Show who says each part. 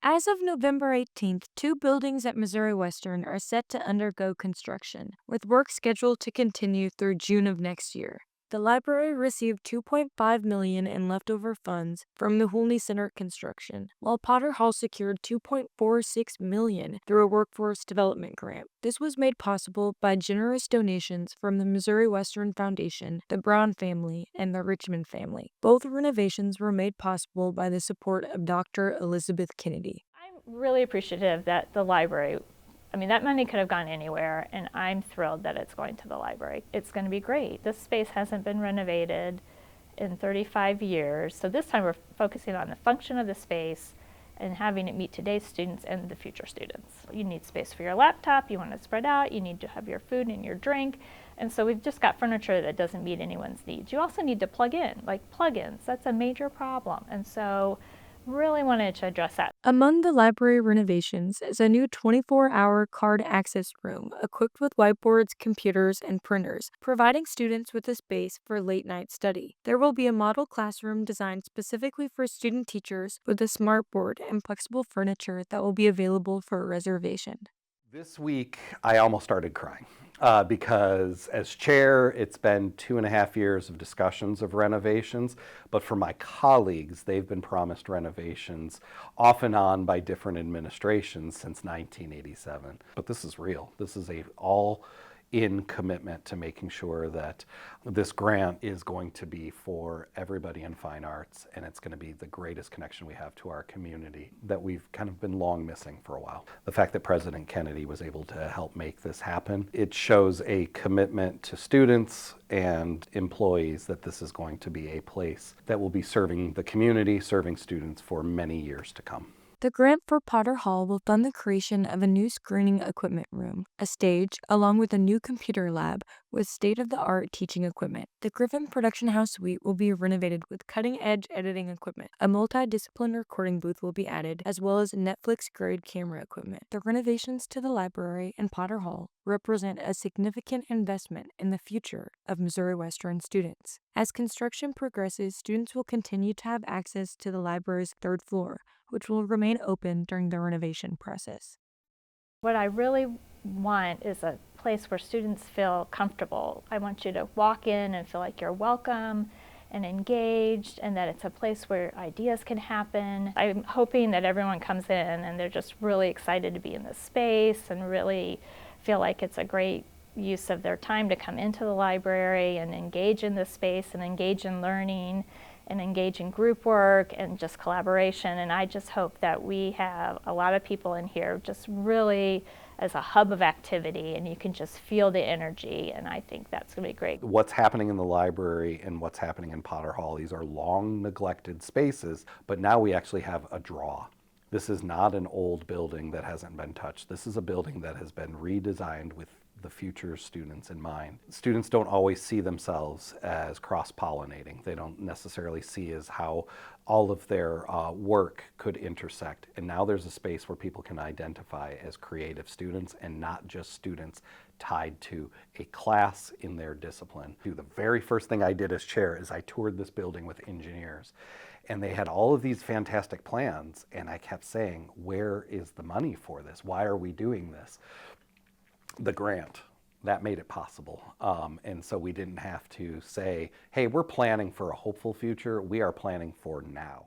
Speaker 1: As of November 18th, two buildings at Missouri Western are set to undergo construction, with work scheduled to continue through June of next year. The library received $2.5 million in leftover funds from the Hoolney Center construction, while Potter Hall secured $2.46 million through a workforce development grant. This was made possible by generous donations from the Missouri Western Foundation, the Brown family, and the Richmond family. Both renovations were made possible by the support of Dr. Elizabeth Kennedy.
Speaker 2: I'm really appreciative that the library, I mean, that money could have gone anywhere, and I'm thrilled that it's going to the library. It's going to be great. This space hasn't been renovated in 35 years, so this time we're focusing on the function of the space and having it meet today's students and the future students. You need space for your laptop, you want to spread out, you need to have your food and your drink, and so we've just got furniture that doesn't meet anyone's needs. You also need to plug in, like plug-ins. That's a major problem, and so really wanted to address that.
Speaker 1: Among the library renovations is a new 24-hour card access room equipped with whiteboards, computers, and printers, providing students with a space for late-night study. There will be a model classroom designed specifically for student teachers with a smart board and flexible furniture that will be available for reservation.
Speaker 3: This week, I almost started crying because as chair, it's been 2.5 years of discussions of renovations, but for my colleagues, they've been promised renovations off and on by different administrations since 1987. But this is real. This is a all in commitment to making sure that this grant is going to be for everybody in fine arts, and it's going to be the greatest connection we have to our community that we've kind of been long missing for a while. The fact that President Kennedy was able to help make this happen, it shows a commitment to students and employees that this is going to be a place that will be serving the community, serving students for many years to come.
Speaker 1: The grant for Potter Hall will fund the creation of a new screening equipment room, a stage, along with a new computer lab with state-of-the-art teaching equipment. The Griffin Production House suite will be renovated with cutting-edge editing equipment. A multi-discipline recording booth will be added, as well as Netflix-grade camera equipment. The renovations to the library and Potter Hall represent a significant investment in the future of Missouri Western students. As construction progresses, students will continue to have access to the library's third floor, which will remain open during the renovation process.
Speaker 2: What I really want is a place where students feel comfortable. I want you to walk in and feel like you're welcome and engaged, and that it's a place where ideas can happen. I'm hoping that everyone comes in and they're just really excited to be in this space and really feel like it's a great use of their time to come into the library and engage in this space and engage in learning and engage in group work and just collaboration. And I just hope that we have a lot of people in here just really as a hub of activity, and you can just feel the energy, and I think that's going to be great.
Speaker 3: What's happening in the library and what's happening in Potter Hall, these are long neglected spaces, but now we actually have a draw. This is not an old building that hasn't been touched. This is a building that has been redesigned with the future students in mind. Students don't always see themselves as cross-pollinating. They don't necessarily see as how all of their work could intersect. And now there's a space where people can identify as creative students and not just students tied to a class in their discipline. The very first thing I did as chair is I toured this building with engineers. And they had all of these fantastic plans, and I kept saying, where is the money for this? Why are we doing this? The grant, that made it possible. And so we didn't have to say, hey, we're planning for a hopeful future. We are planning for now.